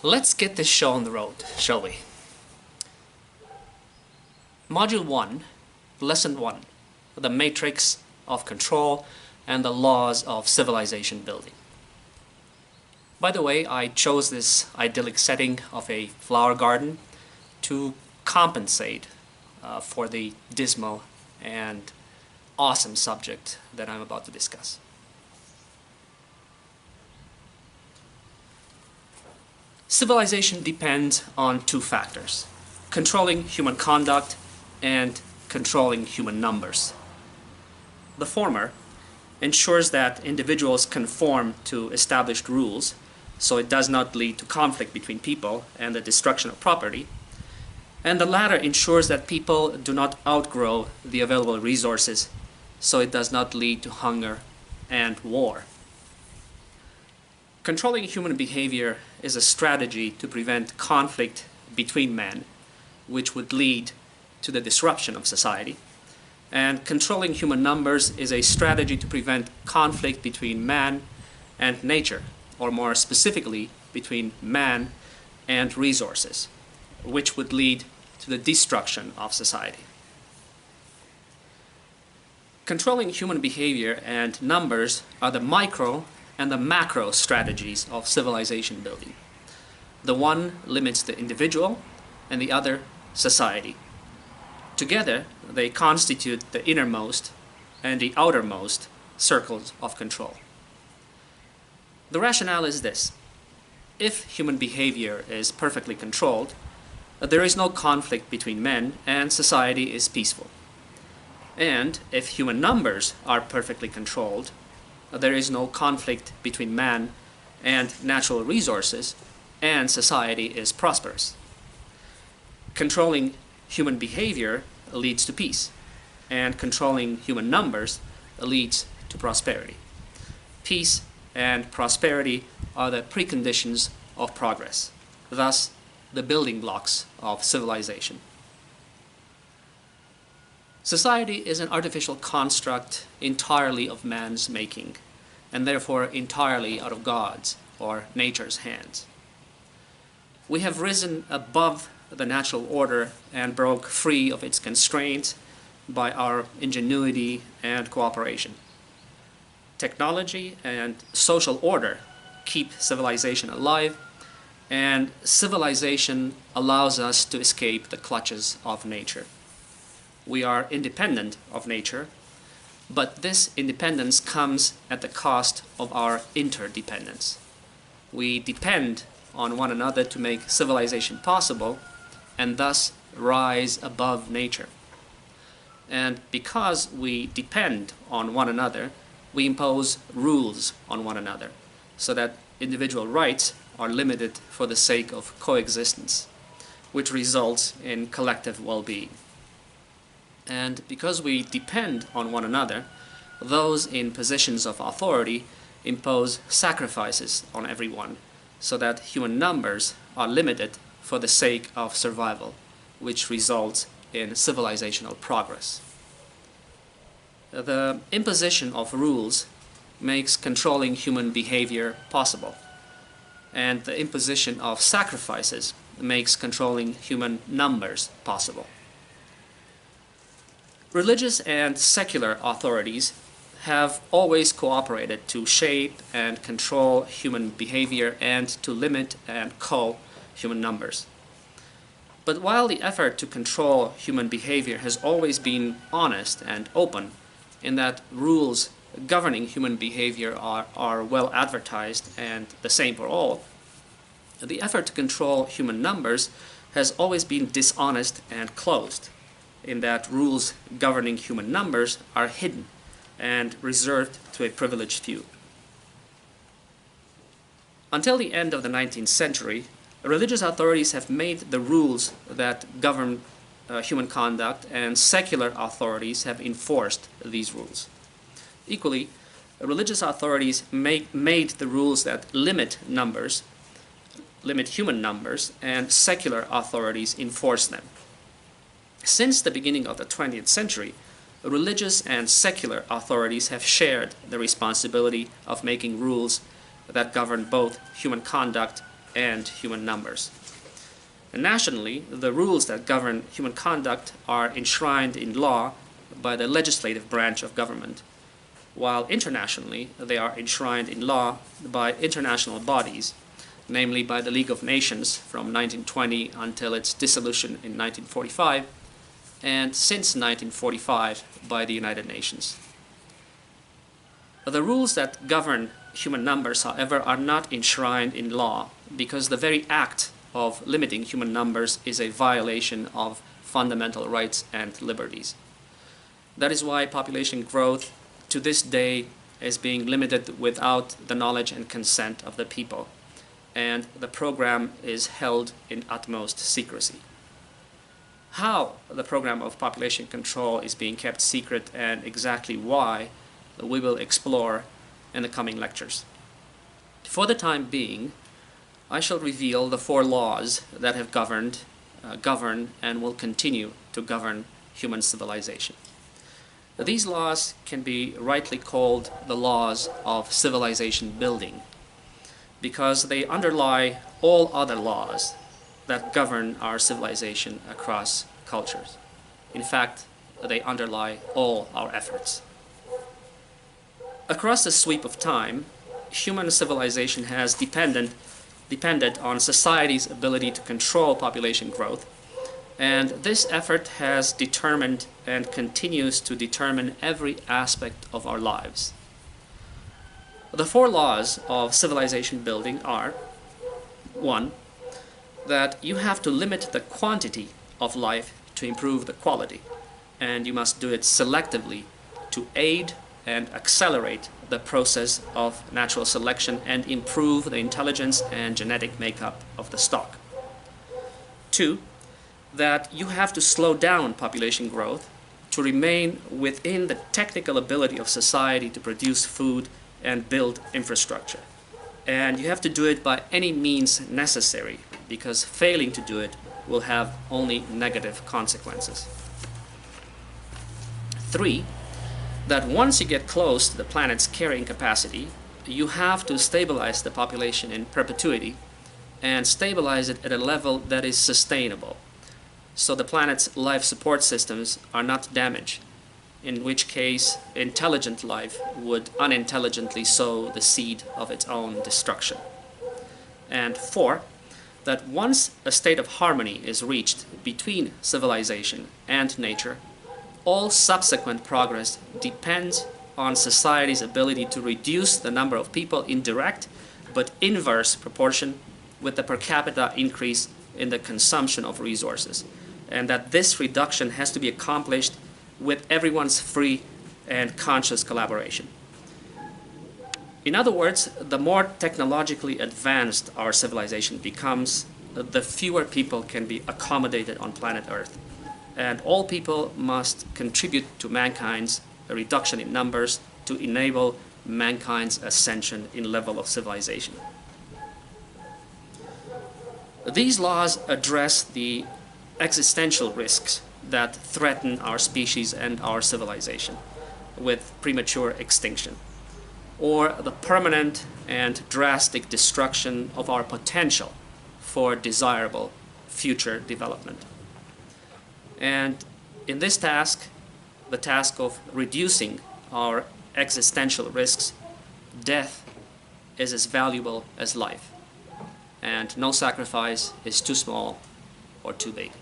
Let's get this show on the road, shall we? Module 1, Lesson 1, The Matrix of Control and the Laws of Civilization Building. By the way, I chose this idyllic setting of a flower garden to compensate for the dismal and awesome subject that I'm about to discuss. Civilization depends on two factors: controlling human conduct and controlling human numbers. The former ensures that individuals conform to established rules, so it does not lead to conflict between people and the destruction of property, and the latter ensures that people do not outgrow the available resources, so it does not lead to hunger and war. Controlling human behavior is a strategy to prevent conflict between men, which would lead to the disruption of society. And controlling human numbers is a strategy to prevent conflict between man and nature, or more specifically, between man and resources, which would lead to the destruction of society. Controlling human behavior and numbers are the micro and the macro strategies of civilization building. The one limits the individual and the other society. Together, they constitute the innermost and the outermost circles of control. The rationale is this: if human behavior is perfectly controlled, there is no conflict between men and society is peaceful. And if human numbers are perfectly controlled, there is no conflict between man and natural resources, and society is prosperous. Controlling human behavior leads to peace, and controlling human numbers leads to prosperity. Peace and prosperity are the preconditions of progress, thus the building blocks of civilization. Society is an artificial construct entirely of man's making, and therefore entirely out of God's or nature's hands. We have risen above the natural order and broke free of its constraints by our ingenuity and cooperation. Technology and social order keep civilization alive, and civilization allows us to escape the clutches of nature. We are independent of nature, but this independence comes at the cost of our interdependence. We depend on one another to make civilization possible, and thus rise above nature. And because we depend on one another, we impose rules on one another, so that individual rights are limited for the sake of coexistence, which results in collective well-being. And because we depend on one another, those in positions of authority impose sacrifices on everyone, so that human numbers are limited for the sake of survival, which results in civilizational progress. The imposition of rules makes controlling human behavior possible, and the imposition of sacrifices makes controlling human numbers possible. Religious and secular authorities have always cooperated to shape and control human behavior and to limit and cull human numbers. But while the effort to control human behavior has always been honest and open, in that rules governing human behavior are well advertised and the same for all, the effort to control human numbers has always been dishonest and closed, in that rules governing human numbers are hidden and reserved to a privileged few. Until the end of the 19th century, religious authorities have made the rules that govern human conduct, and secular authorities have enforced these rules. Equally, religious authorities made the rules that limit human numbers, and secular authorities enforce them. Since the beginning of the 20th century, religious and secular authorities have shared the responsibility of making rules that govern both human conduct and human numbers. And nationally, the rules that govern human conduct are enshrined in law by the legislative branch of government, while internationally they are enshrined in law by international bodies, namely by the League of Nations from 1920 until its dissolution in 1945, and since 1945 by the United Nations. The rules that govern human numbers, however, are not enshrined in law because the very act of limiting human numbers is a violation of fundamental rights and liberties. That is why population growth to this day is being limited without the knowledge and consent of the people, and the program is held in utmost secrecy. How the program of population control is being kept secret and exactly why we will explore in the coming lectures. For the time being, I shall reveal the 4 laws that have govern and will continue to govern human civilization. These laws can be rightly called the laws of civilization building because they underlie all other laws that govern our civilization across cultures. In fact, they underlie all our efforts. Across the sweep of time, human civilization has depended on society's ability to control population growth, and this effort has determined and continues to determine every aspect of our lives. The 4 laws of civilization building are: 1. That you have to limit the quantity of life to improve the quality, and you must do it selectively to aid and accelerate the process of natural selection and improve the intelligence and genetic makeup of the stock. 2. That you have to slow down population growth to remain within the technical ability of society to produce food and build infrastructure. And you have to do it by any means necessary, because failing to do it will have only negative consequences. 3. That once you get close to the planet's carrying capacity, you have to stabilize the population in perpetuity and stabilize it at a level that is sustainable, so the planet's life support systems are not damaged, in which case intelligent life would unintelligently sow the seed of its own destruction. And 4, that once a state of harmony is reached between civilization and nature, all subsequent progress depends on society's ability to reduce the number of people in direct but inverse proportion with the per capita increase in the consumption of resources, and that this reduction has to be accomplished with everyone's free and conscious collaboration. In other words, the more technologically advanced our civilization becomes, the fewer people can be accommodated on planet Earth, and all people must contribute to mankind's reduction in numbers to enable mankind's ascension in level of civilization. These laws address the existential risks that threaten our species and our civilization with premature extinction, or the permanent and drastic destruction of our potential for desirable future development. And in this task, the task of reducing our existential risks, death is as valuable as life, and no sacrifice is too small or too big.